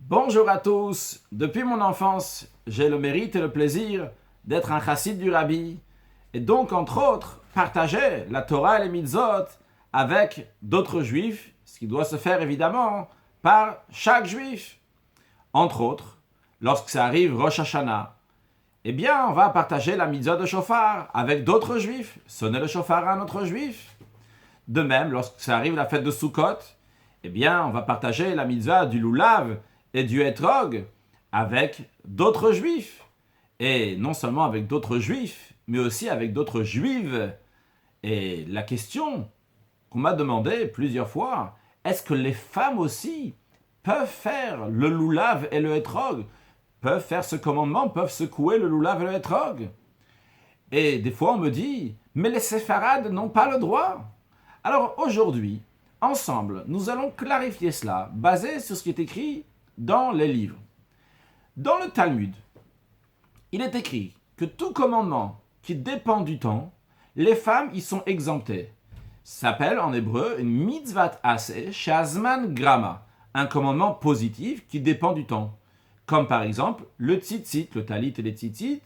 Bonjour à tous. Depuis mon enfance, j'ai le mérite et le plaisir d'être un chassid du Rabbi et donc, entre autres, partager la Torah et les mitzvot avec d'autres juifs, ce qui doit se faire évidemment par chaque juif. Entre autres, lorsque ça arrive Rosh Hashanah, eh bien, on va partager la mitzvah de shofar avec d'autres juifs, sonner le shofar à un autre juif. De même, lorsque ça arrive la fête de Sukkot, eh bien, on va partager la mitzvah du lulav et du hétrog avec d'autres juifs. Et non seulement avec d'autres juifs, mais aussi avec d'autres juives. Et la question qu'on m'a demandé plusieurs fois, est-ce que les femmes aussi peuvent faire le lulav et le hétrog, peuvent faire ce commandement, peuvent secouer le lulav et le hétrog? Et des fois on me dit, mais les séfarades n'ont pas le droit. Alors aujourd'hui, ensemble, nous allons clarifier cela, basé sur ce qui est écrit dans les livres. Dans le Talmud, il est écrit que tout commandement qui dépend du temps, les femmes y sont exemptées. Ça s'appelle en hébreu une mitzvat aseh shazman grama, un commandement positif qui dépend du temps. Comme par exemple le tzitzit, le talit et les tzitzit,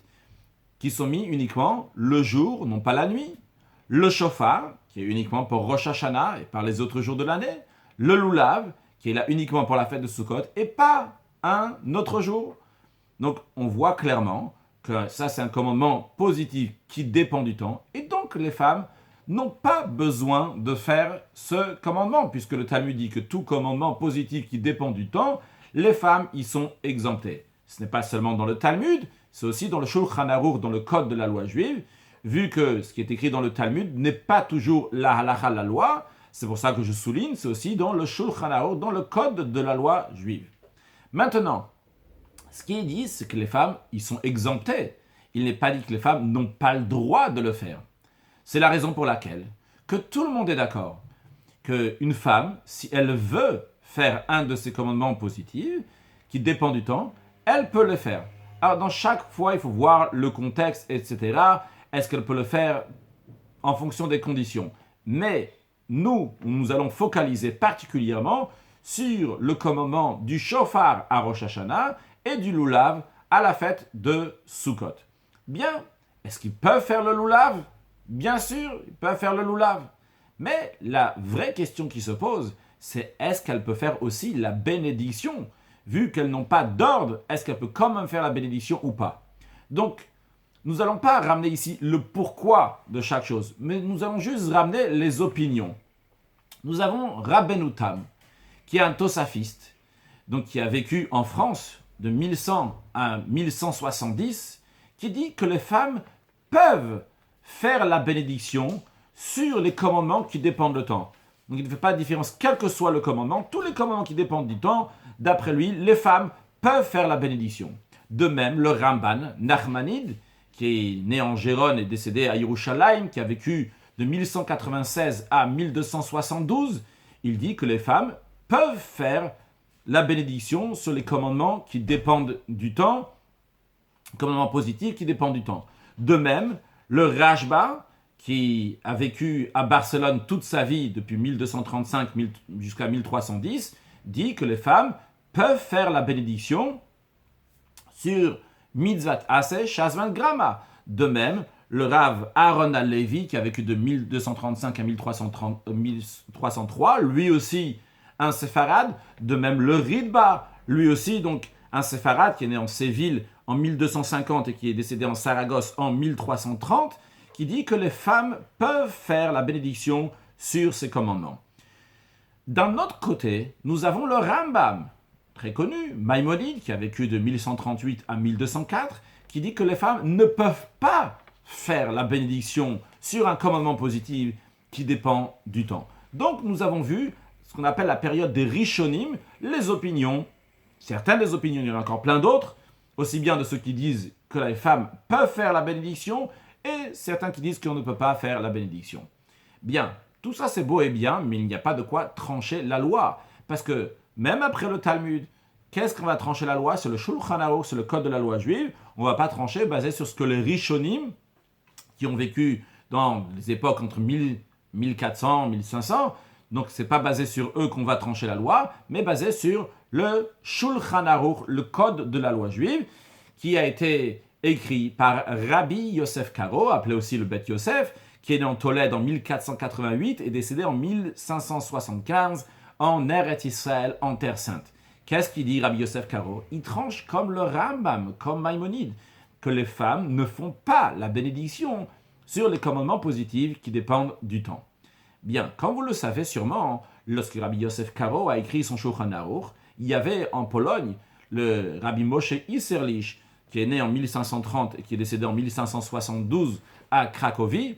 qui sont mis uniquement le jour, non pas la nuit. Le shofar, qui est uniquement pour Rosh Hashanah et par les autres jours de l'année. Le lulav, qui est là uniquement pour la fête de Sukkot et pas un autre jour. Donc on voit clairement que ça c'est un commandement positif qui dépend du temps. Et donc les femmes n'ont pas besoin de faire ce commandement, puisque le Talmud dit que tout commandement positif qui dépend du temps, les femmes y sont exemptées. Ce n'est pas seulement dans le Talmud, c'est aussi dans le Shulchan Aruch, dans le code de la loi juive, vu que ce qui est écrit dans le Talmud n'est pas toujours la halacha, la loi. C'est pour ça que je souligne, c'est aussi dans le Shulchan Aruch, dans le code de la loi juive. Maintenant, ce qui est dit, c'est que les femmes, ils sont exemptées. Il n'est pas dit que les femmes n'ont pas le droit de le faire. C'est la raison pour laquelle que tout le monde est d'accord qu'une femme, si elle veut faire un de ces commandements positifs, qui dépend du temps, elle peut le faire. Alors, dans chaque fois, il faut voir le contexte, etc. Est-ce qu'elle peut le faire en fonction des conditions? Mais nous allons focaliser particulièrement sur le commandement du shofar à Rosh Hashanah et du lulav à la fête de Sukkot. Bien, est-ce qu'ils peuvent faire le lulav? Bien sûr, ils peuvent faire le lulav. Mais la vraie question qui se pose, c'est est-ce qu'elle peut faire aussi la bénédiction? Vu qu'elles n'ont pas d'ordre, est-ce qu'elle peut quand même faire la bénédiction ou pas? Donc, nous n'allons pas ramener ici le pourquoi de chaque chose, mais nous allons juste ramener les opinions. Nous avons Rabbeinu Tam, qui est un tosafiste, donc qui a vécu en France de 1100 à 1170, qui dit que les femmes peuvent faire la bénédiction sur les commandements qui dépendent du temps. Donc il ne fait pas de différence, quel que soit le commandement, tous les commandements qui dépendent du temps, d'après lui, les femmes peuvent faire la bénédiction. De même, le Ramban, Nachmanide, qui est né en Gérone et décédé à Yerushalayim, qui a vécu de 1196 à 1272, il dit que les femmes peuvent faire la bénédiction sur les commandements qui dépendent du temps, commandements positifs qui dépendent du temps. De même, le Rashba, qui a vécu à Barcelone toute sa vie depuis 1235 jusqu'à 1310, dit que les femmes peuvent faire la bénédiction sur Mitzvat Aseh Shazman Grama. De même, le Rav Aaron Halevi, qui a vécu de 1235 à 1303, lui aussi un séfarade. De même, le Ridba, lui aussi donc un séfarade qui est né en Séville en 1250 et qui est décédé en Saragosse en 1330, qui dit que les femmes peuvent faire la bénédiction sur ces commandements. D'un autre côté, nous avons le Rambam, très connu, Maïmonide, qui a vécu de 1138 à 1204, qui dit que les femmes ne peuvent pas faire la bénédiction sur un commandement positif qui dépend du temps. Donc nous avons vu ce qu'on appelle la période des Rishonim, les opinions, certaines des opinions, il y en a encore plein d'autres, aussi bien de ceux qui disent que les femmes peuvent faire la bénédiction et certains qui disent qu'on ne peut pas faire la bénédiction. Bien, tout ça c'est beau et bien, mais il n'y a pas de quoi trancher la loi. Parce que même après le Talmud, qu'est-ce qu'on va trancher la loi? C'est le Shulchan Aruch, c'est le code de la loi juive. On ne va pas trancher basé sur ce que les Rishonim, qui ont vécu dans les époques entre 1400, 1500, donc ce n'est pas basé sur eux qu'on va trancher la loi, mais basé sur le Shulchan Aruch, le code de la loi juive, qui a été écrit par Rabbi Yosef Karo, appelé aussi le Bet Yosef, qui est né en Tolède en 1488 et décédé en 1575 en Eretz Israël, en Terre Sainte. Qu'est-ce qu'il dit Rabbi Yosef Karo? Il tranche comme le Rambam, comme Maïmonide, que les femmes ne font pas la bénédiction sur les commandements positifs qui dépendent du temps. Bien, comme vous le savez sûrement, lorsque Rabbi Yosef Karo a écrit son Shulchan Aruch, il y avait en Pologne le Rabbi Moshe Isserlich, qui est né en 1530 et qui est décédé en 1572 à Cracovie,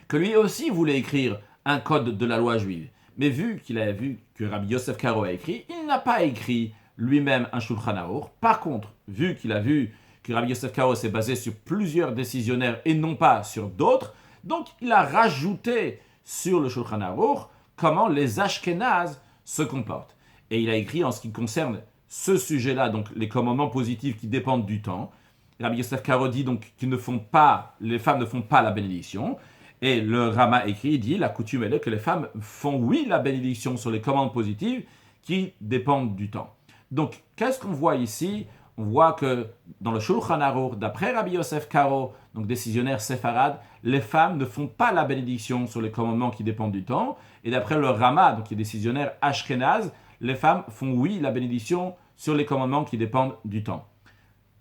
que lui aussi voulait écrire un code de la loi juive. Mais vu qu'il a vu que Rabbi Yosef Karo a écrit, il n'a pas écrit lui-même un Shulchan Aruch. Par contre, vu qu'il a vu que Rabbi Yosef Karo s'est basé sur plusieurs décisionnaires et non pas sur d'autres, donc il a rajouté sur le Shulchan Aruch comment les Ashkénazes se comportent. Et il a écrit en ce qui concerne ce sujet-là, donc les commandements positifs qui dépendent du temps. Rabbi Yosef Karo dit donc les femmes ne font pas la bénédiction. Et le Rama écrit, dit, la coutume elle est que les femmes font oui la bénédiction sur les commandes positives qui dépendent du temps. Donc, qu'est-ce qu'on voit ici? On voit que dans le Shulchan Aruch, d'après Rabbi Yosef Karo, donc décisionnaire séfarade, les femmes ne font pas la bénédiction sur les commandements qui dépendent du temps. Et d'après le Rama, donc qui est décisionnaire ashkénaze, les femmes font oui la bénédiction sur les commandements qui dépendent du temps.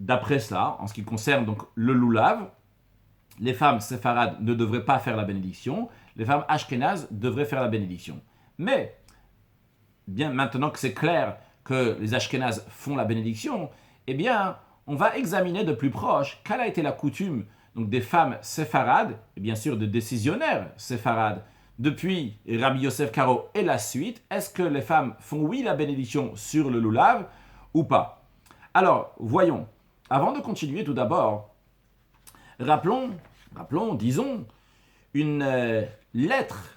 D'après cela, en ce qui concerne donc le loulav, les femmes séfarades ne devraient pas faire la bénédiction, les femmes ashkénazes devraient faire la bénédiction. Mais, bien maintenant que c'est clair que les ashkénazes font la bénédiction, eh bien, on va examiner de plus proche quelle a été la coutume donc, des femmes séfarades, et bien sûr des décisionnaires séfarades, depuis Rabbi Yosef Karo et la suite. Est-ce que les femmes font oui la bénédiction sur le loulav ou pas? Alors, voyons. Avant de continuer, tout d'abord, rappelons, disons, une lettre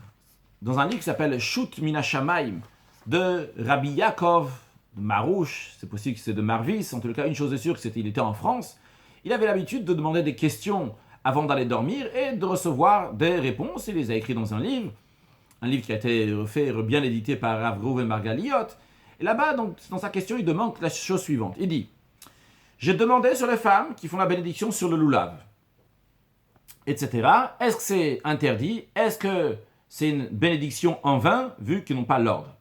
dans un livre qui s'appelle Shut Min HaShamayim de Rabbi Yaakov de Marouche, c'est possible que c'est de Marvis, en tout cas une chose est sûre, il était en France. Il avait l'habitude de demander des questions avant d'aller dormir et de recevoir des réponses. Il les a écrits dans un livre qui a été fait, bien édité par Rav Reuven Margaliot. Et là-bas, donc, dans sa question, il demande la chose suivante. Il dit « J'ai demandé sur les femmes qui font la bénédiction sur le loulav, etc. Est-ce que c'est interdit? Est-ce que c'est une bénédiction en vain, vu qu'ils n'ont pas l'ordre ?»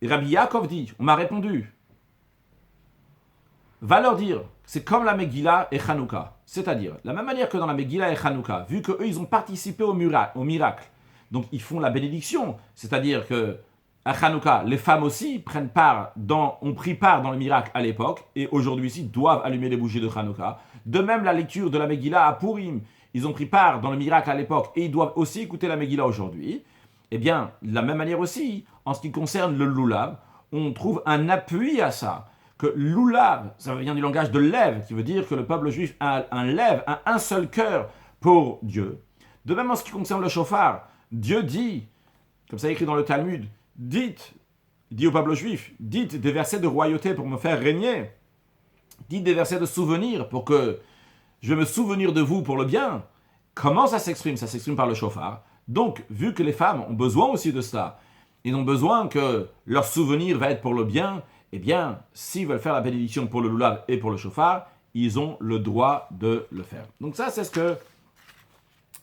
Et Rabbi Yaakov dit, on m'a répondu, va leur dire, c'est comme la Megillah et Hanouka. C'est-à-dire, la même manière que dans la Megillah et Hanouka, vu qu'eux, ils ont participé au miracle, donc ils font la bénédiction, c'est-à-dire que à Hanouka, les femmes aussi ont pris part dans le miracle à l'époque, et aujourd'hui aussi doivent allumer les bougies de Hanouka. De même, la lecture de la Megillah à Purim, ils ont pris part dans le miracle à l'époque, et ils doivent aussi écouter la Megillah aujourd'hui. Eh bien, de la même manière aussi, en ce qui concerne le loulav, on trouve un appui à ça. Que loulav, ça vient du langage de lève, qui veut dire que le peuple juif a un seul cœur pour Dieu. De même en ce qui concerne le shofar, Dieu dit, comme ça écrit dans le Talmud, dit au peuple juif, dites des versets de royauté pour me faire régner, dites des versets de souvenir pour que je vais me souvenir de vous pour le bien. Comment ça s'exprime? Ça s'exprime par le shofar. Donc, vu que les femmes ont besoin aussi de cela, ils ont besoin que leur souvenir va être pour le bien, eh bien, s'ils veulent faire la bénédiction pour le loulav et pour le shofar, ils ont le droit de le faire. Donc ça, c'est ce que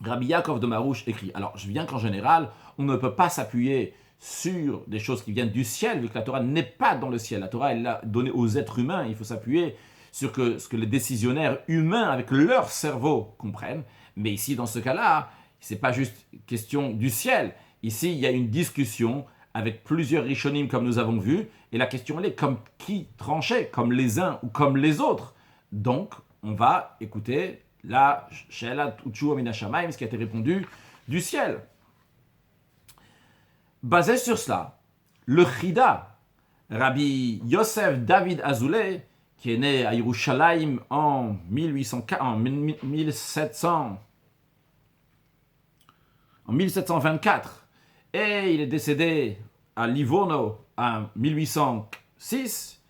Rabbi Yaakov de Marouche écrit. Alors, je viens qu'en général, on ne peut pas s'appuyer sur des choses qui viennent du ciel, vu que la Torah n'est pas dans le ciel. La Torah, elle l'a donnée aux êtres humains. Il faut s'appuyer sur ce que les décisionnaires humains, avec leur cerveau, comprennent. Mais ici, dans ce cas-là, c'est pas juste question du ciel. Ici, il y a une discussion avec plusieurs rishonim, comme nous avons vu, et la question, elle est comme qui tranchait, comme les uns ou comme les autres. Donc, on va écouter la She'elat Utshu Min HaShamayim, ce qui a été répondu du ciel. Basé sur cela, le Chida, Rabbi Yosef David Azoulay, qui est né à Yerushalayim en 1724, et il est décédé à Livorno en 1806.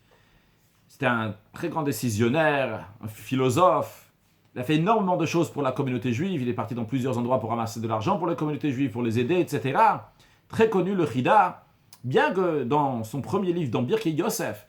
C'était un très grand décisionnaire, un philosophe. Il a fait énormément de choses pour la communauté juive. Il est parti dans plusieurs endroits pour ramasser de l'argent pour la communauté juive, pour les aider, etc. Très connu, le Chida. Bien que dans son premier livre, dans Birkei Yosef,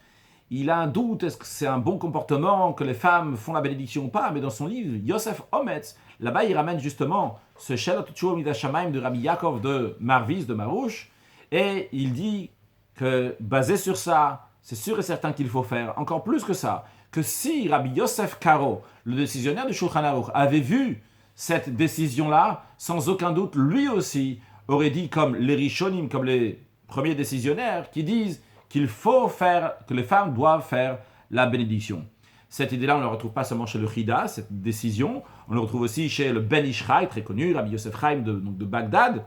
il a un doute, est-ce que c'est un bon comportement que les femmes font la bénédiction ou pas, mais dans son livre, Yosef Ometz, là-bas il ramène justement ce Shelot Tshuva Midashamaim de Rabbi Yaakov de Marvis, de Marouche, et il dit que basé sur ça, c'est sûr et certain qu'il faut faire, encore plus que ça, que si Rabbi Yosef Karo, le décisionnaire du Shulchan Aruch, avait vu cette décision-là, sans aucun doute, lui aussi aurait dit comme les Rishonim, comme les premiers décisionnaires, qui disent qu'il faut faire, que les femmes doivent faire la bénédiction. Cette idée-là, on ne la retrouve pas seulement chez le Chida, cette décision, on le retrouve aussi chez le Ben Ish Chai, très connu, Rabbi Yosef Chaim de Bagdad,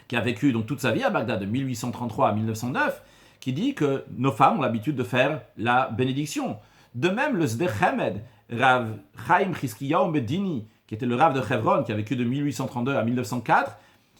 qui a vécu donc toute sa vie à Bagdad, de 1833 à 1909, qui dit que nos femmes ont l'habitude de faire la bénédiction. De même, le Sdei Chemed, Rav Chaim Chizkiyahu Medini, qui était le Rav de Chevron, qui a vécu de 1832 à 1904,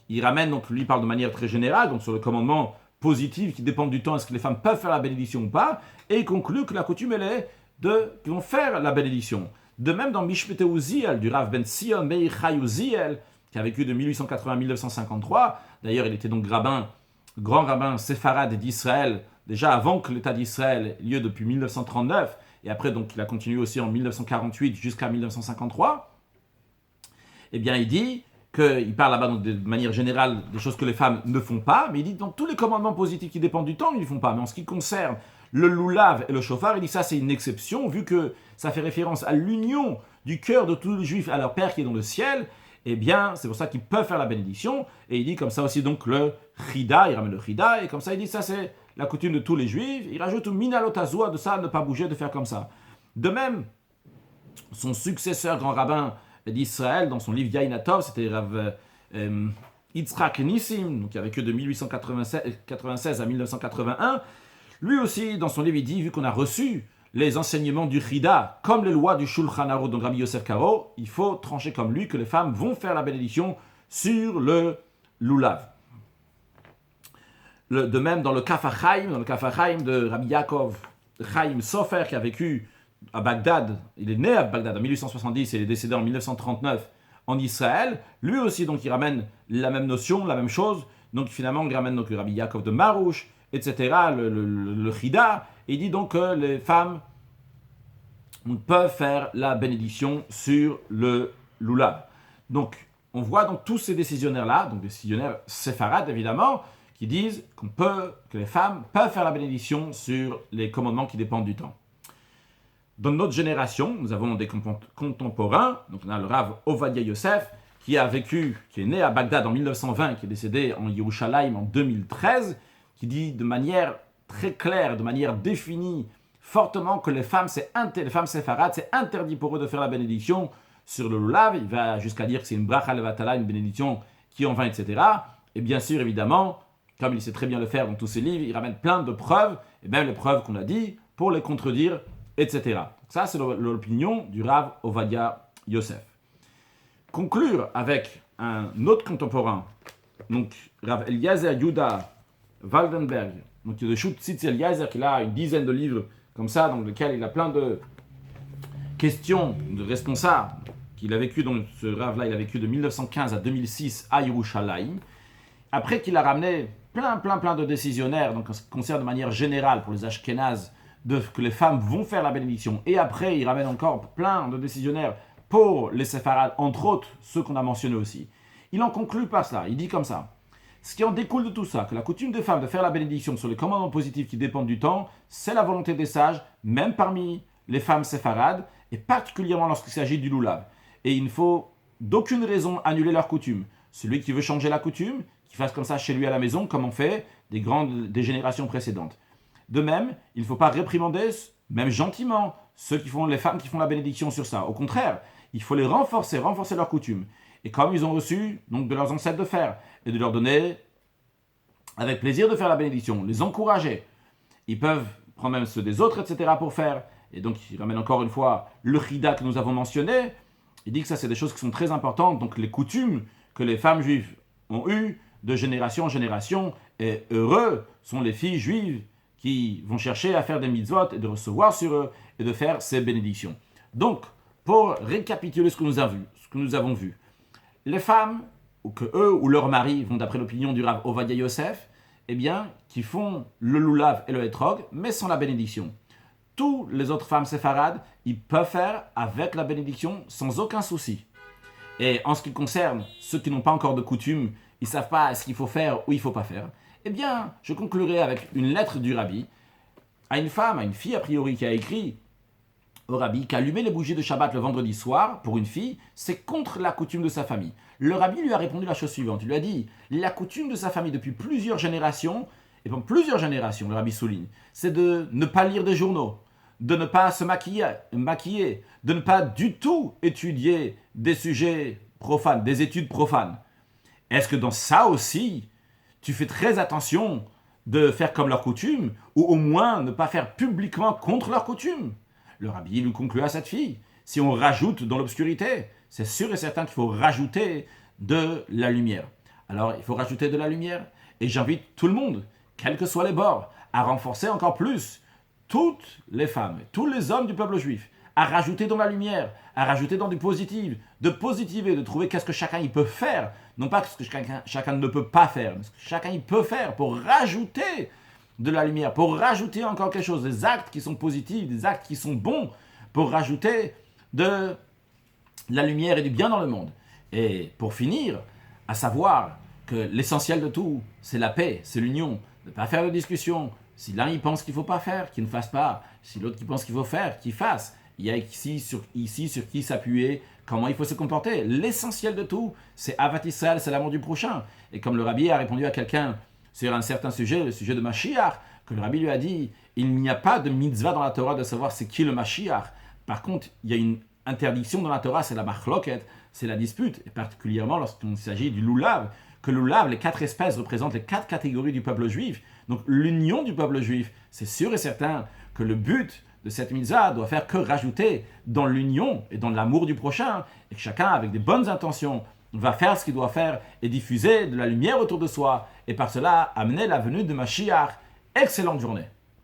il ramène, donc lui parle de manière très générale, donc sur le commandement positif qui dépend du temps, est-ce que les femmes peuvent faire la bénédiction ou pas, et il conclut que la coutume, elle est qu'ils vont faire la bénédiction. De même, dans Mishpete Uziel, du Rav Ben Sion Meir Chai Uziel, qui a vécu de 1880 à 1953, d'ailleurs il était donc grand rabbin séfarade d'Israël, déjà avant que l'État d'Israël ait lieu depuis 1939, et après donc il a continué aussi en 1948 jusqu'à 1953, eh bien il dit qu'il parle là-bas donc, de manière générale des choses que les femmes ne font pas, mais il dit dans tous les commandements positifs qui dépendent du temps, ils ne les font pas. Mais en ce qui concerne le loulav et le chauffard, il dit ça c'est une exception, vu que ça fait référence à l'union du cœur de tous les juifs à leur Père qui est dans le ciel, eh bien c'est pour ça qu'ils peuvent faire la bénédiction, et il dit comme ça aussi donc le chida, il ramène le chida, et comme ça il dit ça c'est la coutume de tous les juifs, il rajoute minalot azua de ça, ne pas bouger, de faire comme ça. De même, son successeur grand rabbin d'Israël, dans son livre Yainatov, c'était Rav Yitzhak Nissim, donc qui a vécu de 1896 à 1981. Lui aussi, dans son livre, il dit, vu qu'on a reçu les enseignements du Chida, comme les lois du Shulchan Aruch, donc Rabbi Yosef Karo, il faut trancher comme lui que les femmes vont faire la bénédiction sur le lulav. De même, dans le Kaf HaChaim de Rabbi Yaakov Chaim Sofer, qui a vécu à Bagdad, il est né à Bagdad en 1870 et il est décédé en 1939 en Israël. Lui aussi, donc, il ramène la même notion, la même chose. Donc, finalement, il ramène donc, le Rabbi Yaakov de Marouche, etc., le Chida. Et il dit donc que les femmes peuvent faire la bénédiction sur le lulav. Donc, on voit donc tous ces décisionnaires-là, donc décisionnaires séfarades évidemment, qui disent que les femmes peuvent faire la bénédiction sur les commandements qui dépendent du temps. Dans notre génération, nous avons des contemporains, donc on a le Rav Ovadia Yosef, qui est né à Bagdad en 1920, qui est décédé en Yerushalayim en 2013, qui dit de manière très claire, de manière définie, fortement que les femmes séfarades, c'est interdit pour eux de faire la bénédiction sur le lulav. Il va jusqu'à dire que c'est une bracha levatala, une bénédiction qui en vain, etc. Et bien sûr, évidemment, comme il sait très bien le faire dans tous ses livres, il ramène plein de preuves, et même les preuves qu'on a dit, pour les contredire, etc. Ça, c'est l'opinion du Rav Ovadia Yosef. Conclure avec un autre contemporain, donc Rav Eliezer Yuda Waldenberg, donc de Shutzitz Eliezer, qui a une dizaine de livres comme ça, dans lesquels il a plein de questions de responsables, qu'il a vécu, donc ce Rav-là, il a vécu de 1915 à 2006 à Yerushalayim. Après qu'il a ramené plein de décisionnaires, donc en ce qui concerne de manière générale pour les Ashkénazes, que les femmes vont faire la bénédiction. Et après, il ramène encore plein de décisionnaires pour les séfarades, entre autres ceux qu'on a mentionnés aussi. Il en conclut par cela, il dit comme ça. Ce qui en découle de tout ça, que la coutume des femmes de faire la bénédiction sur les commandements positifs qui dépendent du temps, c'est la volonté des sages, même parmi les femmes séfarades, et particulièrement lorsqu'il s'agit du lulav. Et il ne faut d'aucune raison annuler leur coutume. Celui qui veut changer la coutume, qu'il fasse comme ça chez lui à la maison, comme on fait des générations précédentes. De même, il ne faut pas réprimander, même gentiment, les femmes qui font la bénédiction sur ça. Au contraire, il faut les renforcer leurs coutumes. Et comme ils ont reçu donc, de leurs ancêtres de faire, et de leur donner avec plaisir de faire la bénédiction, les encourager. Ils peuvent prendre même ceux des autres, etc. pour faire. Et donc, il ramène encore une fois le chida que nous avons mentionné. Il dit que ça, c'est des choses qui sont très importantes. Donc, les coutumes que les femmes juives ont eues de génération en génération. Et heureux sont les filles juives qui vont chercher à faire des mitzvot et de recevoir sur eux et de faire ces bénédictions. Donc, pour récapituler ce que nous avons vu, les femmes, ou que eux ou leurs maris vont d'après l'opinion du Rav Ovadia Yosef, eh bien, qui font le loulav et le hétrog, mais sans la bénédiction. Tous les autres femmes séfarades, ils peuvent faire avec la bénédiction sans aucun souci. Et en ce qui concerne ceux qui n'ont pas encore de coutume, ils ne savent pas ce qu'il faut faire ou il ne faut pas faire, eh bien, je conclurai avec une lettre du rabbi à une femme, à une fille a priori, qui a écrit au rabbi qu'allumer les bougies de Shabbat le vendredi soir, pour une fille, c'est contre la coutume de sa famille. Le rabbi lui a répondu la chose suivante, il lui a dit, la coutume de sa famille depuis plusieurs générations, et pendant plusieurs générations, le rabbi souligne, c'est de ne pas lire des journaux, de ne pas se maquiller, de ne pas du tout étudier des sujets profanes, des études profanes. Est-ce que dans ça aussi, tu fais très attention de faire comme leur coutume, ou au moins ne pas faire publiquement contre leur coutume? Le rabbi lui conclut à cette fille, si on rajoute dans l'obscurité, c'est sûr et certain qu'il faut rajouter de la lumière. Alors, il faut rajouter de la lumière, et j'invite tout le monde, quels que soient les bords, à renforcer encore plus toutes les femmes, tous les hommes du peuple juif, à rajouter dans la lumière, à rajouter dans du positif, de positiver, de trouver qu'est-ce que chacun il peut faire, non pas ce que chacun ne peut pas faire, mais ce que chacun il peut faire pour rajouter de la lumière, pour rajouter encore quelque chose, des actes qui sont positifs, des actes qui sont bons, pour rajouter de la lumière et du bien dans le monde. Et pour finir, à savoir que l'essentiel de tout, c'est la paix, c'est l'union, ne pas faire de discussion. Si l'un il pense qu'il ne faut pas faire, qu'il ne fasse pas. Si l'autre qui pense qu'il faut faire, qu'il fasse. Il y a ici sur qui s'appuyer, comment il faut se comporter. L'essentiel de tout, c'est Avat Israël, c'est l'amour du prochain. Et comme le rabbi a répondu à quelqu'un sur un certain sujet, le sujet de Mashiach, que le rabbi lui a dit, il n'y a pas de mitzvah dans la Torah de savoir c'est qui le Mashiach. Par contre, il y a une interdiction dans la Torah, c'est la machloket, c'est la dispute, et particulièrement lorsqu'il s'agit du loulav, que le loulav, les 4 espèces représentent les 4 catégories du peuple juif. Donc l'union du peuple juif, c'est sûr et certain que le but de cette mitzvah doit faire que rajouter dans l'union et dans l'amour du prochain, et que chacun, avec des bonnes intentions, va faire ce qu'il doit faire et diffuser de la lumière autour de soi, et par cela amener la venue de Mashiach. Excellente journée.